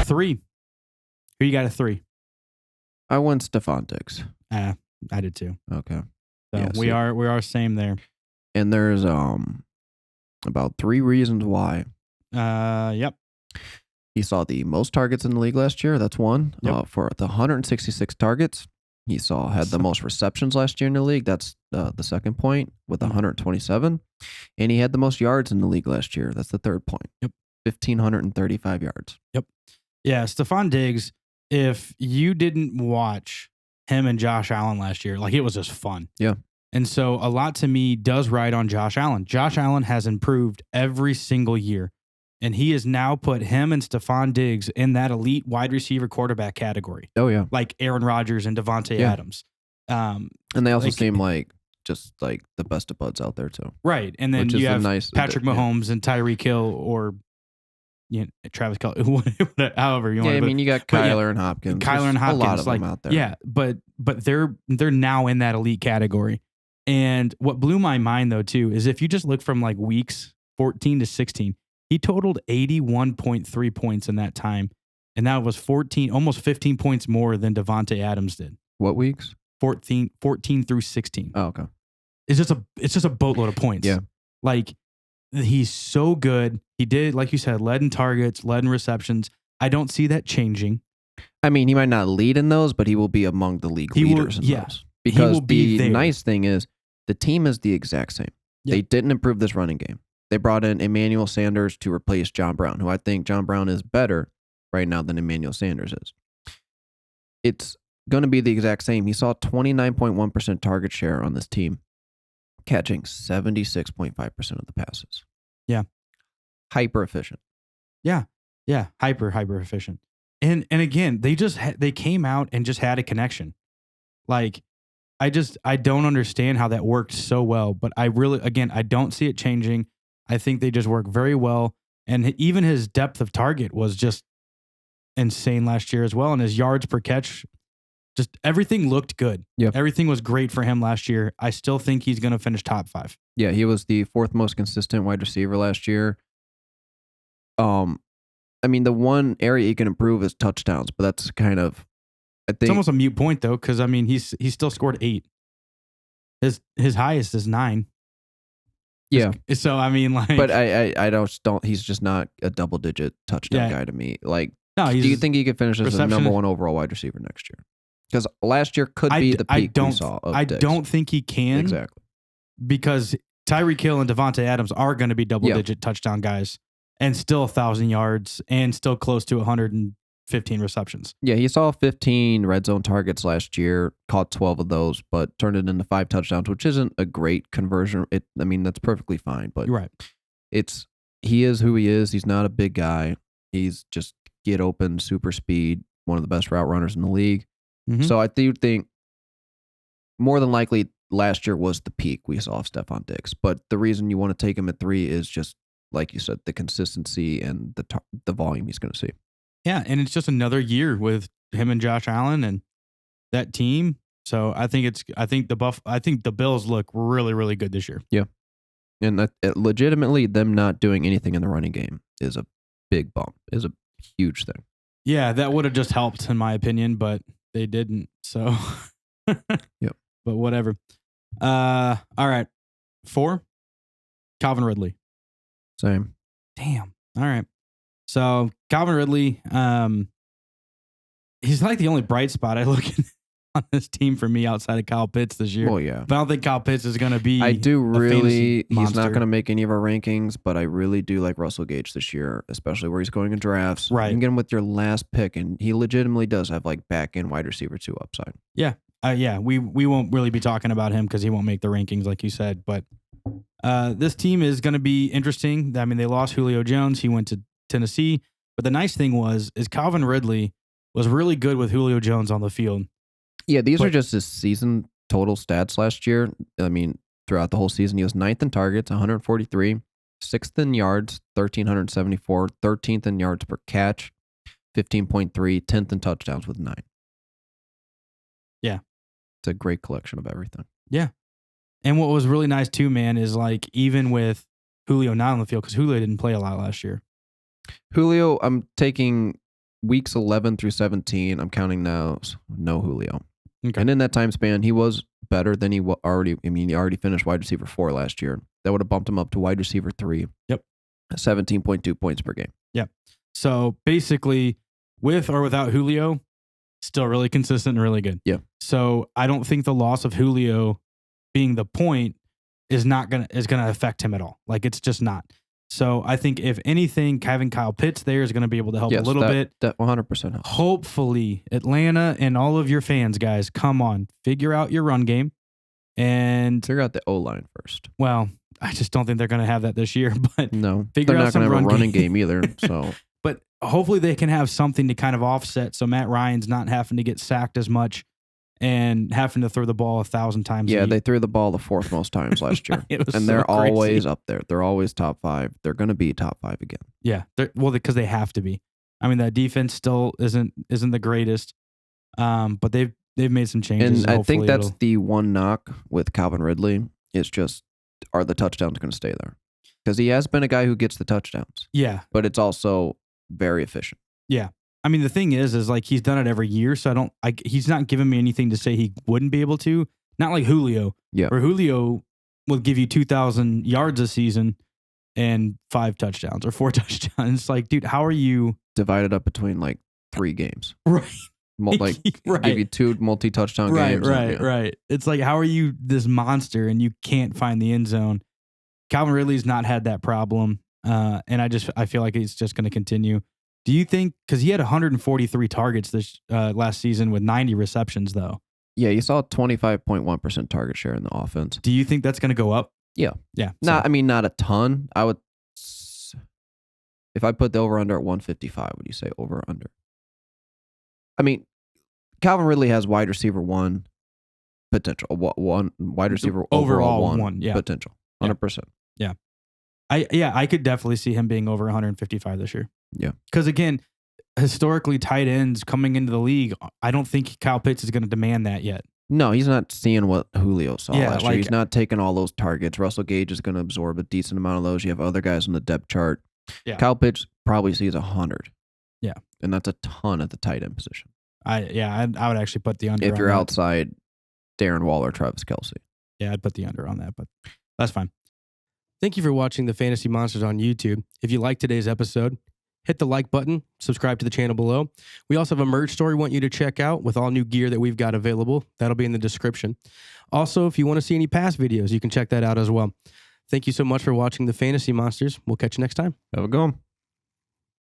3. Who you got at 3? I went Stefon Diggs. I did too. Okay. So Yeah, we are same there. And there's about 3 reasons why. Yep. He saw the most targets in the league last year. That's one. Yep. For the 166 targets, he had the most receptions last year in the league. That's the second point with 127. And he had the most yards in the league last year. That's the third point. Yep. 1,535 yards. Yep. Yeah, Stefon Diggs, if you didn't watch him and Josh Allen last year, like it was just fun. Yeah. And so a lot to me does ride on Josh Allen. Josh Allen has improved every single year. And he has now put him and Stefon Diggs in that elite wide receiver quarterback category. Oh, yeah. Like Aaron Rodgers and Devontae Adams. And they also seem like just like the best of buds out there, too. Right. And then you have Patrick Mahomes and Tyreek Hill or Travis Kelce, however you want to. Yeah, I mean, you got Kyler and Hopkins. Kyler and Hopkins. A lot of them out there. Yeah, but they're now in that elite category. And what blew my mind, though, too, is if you just look from like weeks 14 to 16, he totaled 81.3 points in that time. And that was almost 15 points more than Devontae Adams did. What weeks? 14 through 16. Oh, okay. It's just a boatload of points. Yeah. Like, he's so good. He did, like you said, led in targets, led in receptions. I don't see that changing. I mean, he might not lead in those, but he will be among the league leaders in those. Because the nice thing is, the team is the exact same. Yep. They didn't improve this running game. They brought in Emmanuel Sanders to replace John Brown, who I think John Brown is better right now than Emmanuel Sanders is. It's going to be the exact same. He saw 29.1% target share on this team, catching 76.5% of the passes. Yeah. Hyper efficient. Yeah. Yeah. Hyper efficient. And again, they came out and just had a connection. Like, I don't understand how that worked so well, but I don't see it changing. I think they just work very well. And even his depth of target was just insane last year as well. And his yards per catch, just everything looked good. Yeah. Everything was great for him last year. I still think he's going to finish top 5. Yeah, he was the 4th most consistent wide receiver last year. I mean, the one area he can improve is touchdowns, but that's kind of, I think, it's almost a mute point though, because I mean, he's still scored 8. His highest is 9. Yeah. So I mean, like, but I don't. He's just not a double-digit touchdown guy to me. Like, no, do you think he could finish as the number 1 overall wide receiver next year? Because last year could be the peak we saw of Diggs. don't think he can. Exactly. Because Tyreek Hill and Devontae Adams are going to be double-digit touchdown guys, and still 1,000 yards, and still close to 115 receptions. Yeah, he saw 15 red zone targets last year, caught 12 of those, but turned it into 5 touchdowns, which isn't a great conversion. I mean, that's perfectly fine, but you're right. He is who he is. He's not a big guy. He's just get open, super speed, one of the best route runners in the league. Mm-hmm. So I do think more than likely last year was the peak we saw of Stefon Diggs. But the reason you want to take him at 3 is just, like you said, the consistency and the volume he's going to see. Yeah, and it's just another year with him and Josh Allen and that team. So I think the Bills look really, really good this year. Yeah, and legitimately them not doing anything in the running game is a big bump. Is a huge thing. Yeah, that would have just helped in my opinion, but they didn't. So yep. But whatever. All right, 4, Calvin Ridley. Same. Damn. All right. So Calvin Ridley, he's like the only bright spot I look at on this team for me outside of Kyle Pitts this year. Well, yeah. But I don't think Kyle Pitts is going to be. I do really. He's not going to make any of our rankings, but I really do like Russell Gage this year, especially where he's going in drafts. Right. You can get him with your last pick, and he legitimately does have like back end wide receiver 2 upside. Yeah. Yeah. We won't really be talking about him because he won't make the rankings, like you said. But this team is going to be interesting. I mean, they lost Julio Jones. He went to Tennessee. But the nice thing is Calvin Ridley was really good with Julio Jones on the field. Yeah, these are just his season total stats last year. I mean, throughout the whole season, he was 9th in targets, 143, 6th in yards, 1,374, 13th in yards per catch, 15.3, 10th in touchdowns with 9. Yeah. It's a great collection of everything. Yeah. And what was really nice too, man, is like even with Julio not on the field, because Julio didn't play a lot last year. Julio, I'm taking weeks 11 through 17, I'm counting now, no Julio. Okay. And in that time span, he was better than he already, he already finished wide receiver 4 last year. That would have bumped him up to wide receiver 3. Yep. 17.2 points per game. Yep. So basically, with or without Julio, still really consistent and really good. Yeah. So I don't think the loss of Julio being the point is gonna affect him at all. Like, it's just not. So I think if anything, having Kyle Pitts there is going to be able to help a little bit. That 100% helps. Hopefully, Atlanta and all of your fans, guys, come on, figure out your run game and figure out the O-line first. Well, I just don't think they're going to have that this year. But no, they're not going to have a running game either. So, but hopefully they can have something to kind of offset, so Matt Ryan's not having to get sacked as much and having to throw the ball 1,000 times. Yeah, they threw the ball the 4th most times last year. And they're always up there. They're always top 5. They're going to be top 5 again. Yeah, because they have to be. I mean, that defense still isn't the greatest, but they've made some changes. And I think that's the one knock with Calvin Ridley. It's just, are the touchdowns going to stay there? Because he has been a guy who gets the touchdowns. Yeah, but it's also very efficient. Yeah. I mean, the thing is like he's done it every year, so he's not giving me anything to say he wouldn't be able to. Not like Julio. Yeah. Where Julio will give you 2,000 yards a season and 5 touchdowns or 4 touchdowns. It's like, dude, how are you divided up between like 3 games? Right. Like right. Give you 2 multi-touchdown games. Right. It's like, how are you this monster and you can't find the end zone? Calvin Ridley's not had that problem, and I feel like it's just going to continue. Do you think, because he had 143 targets this last season with 90 receptions, though? Yeah, you saw 25.1% target share in the offense. Do you think that's going to go up? Yeah. Yeah. So. Not a ton. I would, if I put the over-under at 155, would you say over or under? I mean, Calvin Ridley has wide receiver 1 potential. One wide receiver overall 1 potential. 100%. Yeah. I could definitely see him being over 155 this year. Yeah. Because again, historically, tight ends coming into the league, I don't think Kyle Pitts is going to demand that yet. No, he's not seeing what Julio saw last year. He's not taking all those targets. Russell Gage is going to absorb a decent amount of those. You have other guys on the depth chart. Yeah. Kyle Pitts probably sees 100. Yeah. And that's a ton at the tight end position. I would actually put the under if you're outside Darren Waller, Travis Kelce. Yeah, I'd put the under on that, but that's fine. Thank you for watching the Fantasy Monsters on YouTube. If you liked today's episode, hit the like button, subscribe to the channel below. We also have a merch store we want you to check out with all new gear that we've got available. That'll be in the description. Also, if you want to see any past videos, you can check that out as well. Thank you so much for watching the Fantasy Monsters. We'll catch you next time. Have a good one.